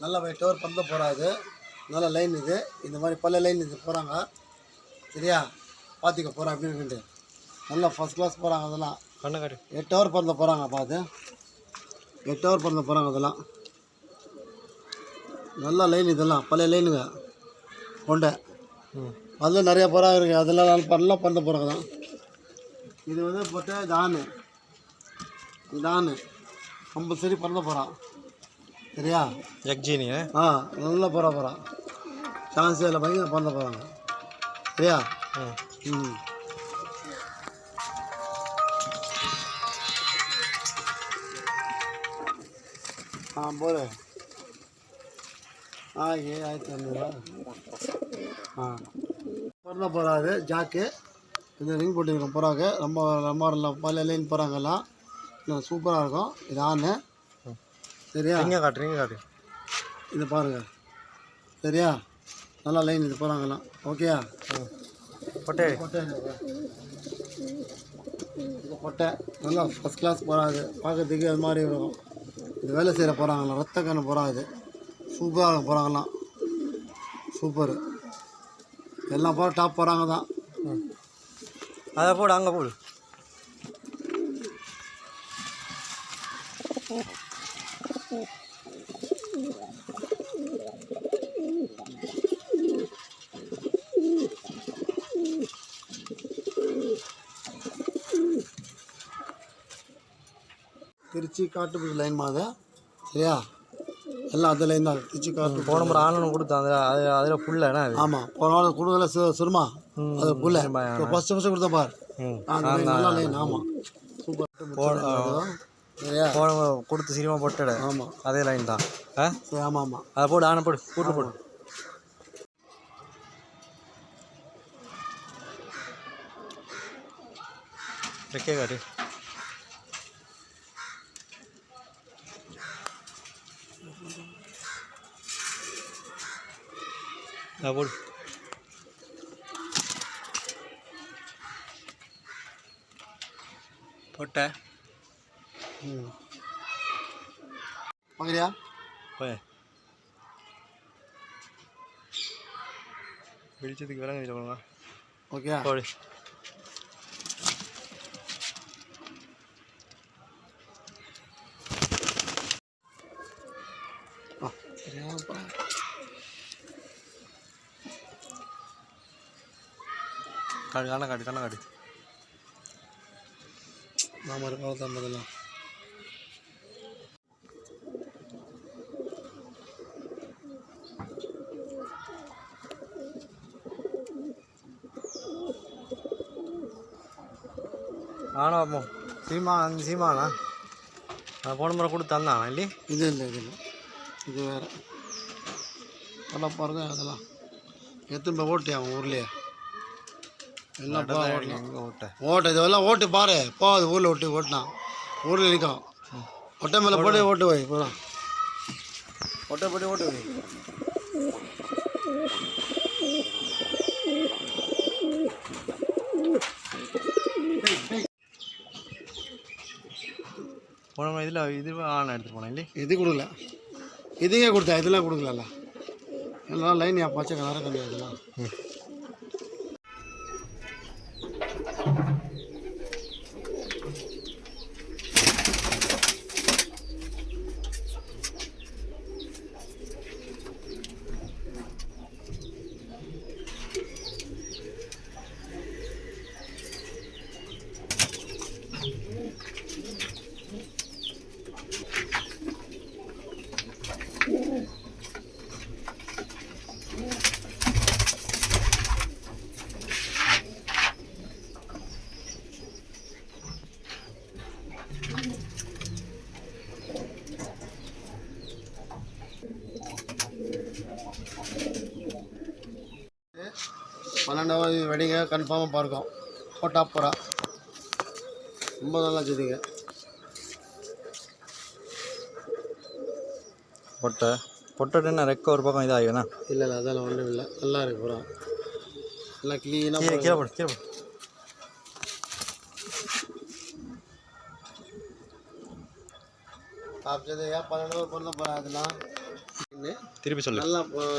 நல்லா டோர் பந்த போகிறாது. நல்ல லைன் இது. இந்த மாதிரி பல லைன் இது போகிறாங்க. சரியா? பார்த்துக்க போகிறேன் அப்படின்னு நல்லா ஃபஸ்ட் கிளாஸ் போகிறாங்க. அதெல்லாம் 8 ஹவர் பறந்த போகிறாங்க. பார்த்து 8 ஹவர் பறந்த போகிறாங்க. அதெல்லாம் நல்ல லைன். இதெல்லாம் பழைய லைனுங்க கொண்டை. அதில் நிறையா புறா இருக்குது. அதெல்லாம் நல்லா பறந்த போகிறாங்க தான். இது வந்து போட்டு இது ஆண் கம்பல்சரி பறந்த போகிறான். சரியா? ஜக்ஜீனி நல்லா போகிறான். சான்ஸே இல்லை. பயங்கர பறந்த போகிறாங்க. சரியா? போடு. 1500 பறந்த போகிறாரு ஜாக்கு. இந்த ரிங் போட்டுருக்கோம் புறாக்கு. ரொம்ப ரொம்ப பல லைன் போகிறாங்கெல்லாம் சூப்பராக இருக்கும். இது ஆண். சரியா? காட்டு இது பாருங்கள். சரியா? நல்லா லைன் இது போகிறாங்கலாம். ஓகேயா? கொட்டை கொட்டை நல்லா ஃபஸ்ட் கிளாஸ் போகிறாது. பார்க்கறதுக்கு அது மாதிரி இருக்கும். இது வேலை செய்கிற போகிறாங்களாம். ரத்த கண்ணு போகிறாது. சூப்பராக போகிறாங்களாம். சூப்பரு. எல்லாம் போகிற டாப் போகிறாங்க தான். அதை போடு. அங்கே போடு. திருச்சி காட்டுப்பட்டி லைன் மாதிரி. சரியா? எல்லாம் அது லைன் தான். திருச்சி காட்டு போன முறை ஆனு கொடுத்தேன். அதில் புல்ல. ஆமாம், போன நாள் கொடுக்கல. சுருமா அது புல்ல. ஃபஸ்ட்டு கொடுத்த பார். நல்லா லைன். ஆமாம், சூப்பர். சரியா? போன கொடுத்து சினிமா போட்டுட. ஆமாம், அதே லைன் தான். சரி. ஆமாம். அதை போடு. ஆனை போடு. போடு. ரெக்கே காட்டு. போடு. போட்ட பார்க்குறியா? வெளிச்சத்துக்கு விலங்கு இதில் போடுங்க. ஓகே, போடு. சரியாப்பா. கண்ணை காட்டு. நான் மாதிரி தான் முதல்ல. ஆனோ சீமாண்ணா போன முறை கொடுத்து தந்தான் இல்லையே. இது இல்லை இது வேறு. நல்லா பாருங்க. அதெல்லாம் எத்தனை ஓட்டி அவன் ஊர்லேயே எல்லாம் ஓட்ட இதெல்லாம் ஓட்டு பாரு. அது ஊரில் ஓட்டினான். ஊரில் நிற்கும். ஒட்டை மேலே போட்டு ஓட்டு வை. போகலாம். ஒட்டை போட்டு ஓட்டு வை. போன இது ஆன் எடுத்து போனேன் இல்லையே. இது கொடுக்கல. இதுங்கே கொடுத்தா. இதெல்லாம் கொடுக்கல. எல்லாம் லைன் பச்சை கலராக கிடையாது. இதெல்லாம் பன்னெண்டாவது வெடிங்க கன்ஃபார்மாக பார்க்கும். போட்டா புறா ரொம்ப நல்லா செய்திங்க. பொட்டை ரெக்க ஒரு பக்கம் இதாகுண்ணா. இல்லை அதெல்லாம் ஒன்றும் இல்லை. நல்லா இருக்கு புறா. நல்லா க்ளீனாக. கீழே போடு. காமிச்சது ஏன் 12 பிறந்த போகிறாதுலாம் திருப்பி சொல்லு.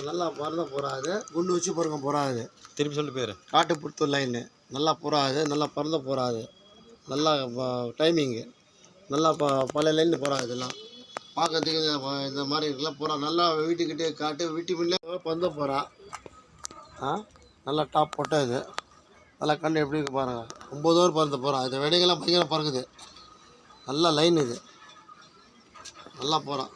நல்லா பிறந்த போகிறாது. குண்டு வச்சு பிறக்க போகிறாது. திருப்பி சொல்லு பேர். காட்டுப்புத்தூர் லைனு நல்லா போகிறாது. நல்லா பிறந்த போகிறாது. நல்லா டைமிங்கு நல்லா பழைய லைன் போகிறாது. இதெல்லாம் பார்க்கறதுக்கு இந்த மாதிரி இருக்கலாம் போகிறா. நல்லா வீட்டுக்கிட்டே காட்டு வீட்டுக்குள்ளே பிறந்த போகிறா. நல்லா டாப் போட்டால் இது நல்லா கண்டு எப்படி இருக்கு பாருங்கள். 9 ஓவர் பிறந்த போகிறா. இது வெடிங்கெல்லாம் பயங்கரம் பறக்குது. நல்லா லைன் இது நல்லா போகிறான்.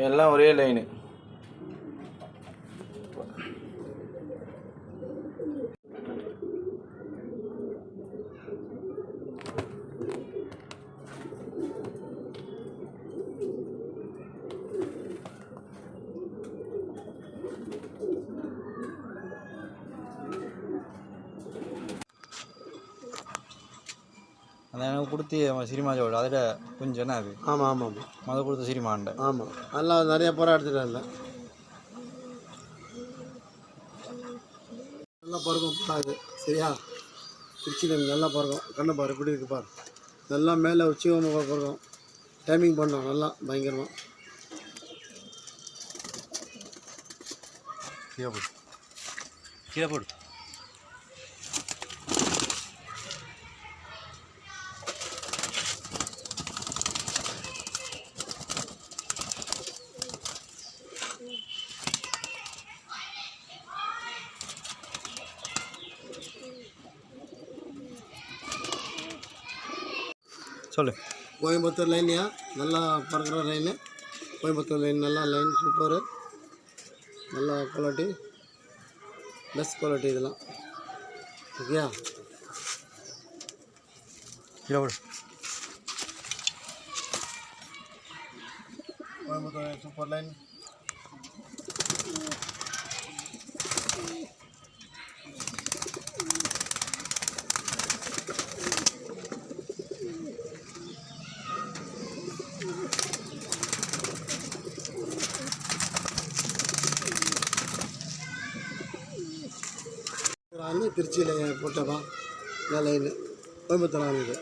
எல்லாம் ஒரே லைனு. அந்த எனக்கு கொடுத்து சிரிமாஜோட அதில் கொஞ்சம் என்ன அது. ஆமாம் ஆமாம் ஆமாம் மொதல் கொடுத்த சிரிமாண்ட. ஆமாம் நல்லா நிறைய புறா எடுத்துகிட்டு வரல. நல்லா பறக்கும் புறா இது சரியா. திருச்சியில் நல்லா பறக்கும். கண்ணை பாரு எப்படி இருக்கு பாரு. நல்லா மேலே உச்சி பறக்கும். டைமிங் பண்ணோம் நல்லா பயங்கரமாக. கீழே போடு கீழே போடு. சொல்லு. கோயம்புத்தூர் லைன்லையா நல்லா பறக்கிற லைனு. கோயம்புத்தூர் லைன் நல்லா லைன் சூப்பரு. நல்லா குவாலிட்டி பெஸ்ட் குவாலிட்டி இதெல்லாம் ஓகேயா. கீழே போடு. Coimbatore super line. திருச்சியில் போட்டப்பா நல்ல லைனு. கோயம்புத்தூர் ஆனது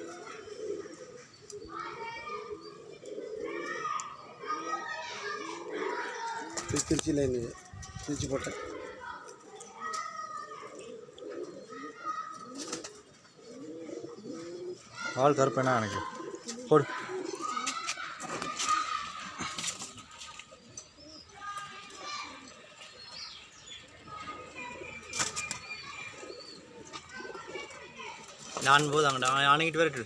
திருச்சி லைன் இது. திருச்சி போட்டேன். ஆள் கருப்பேனா எனக்கு போடு. நான் போதாங்கடா அணைக்கிட்டு வரட்டு.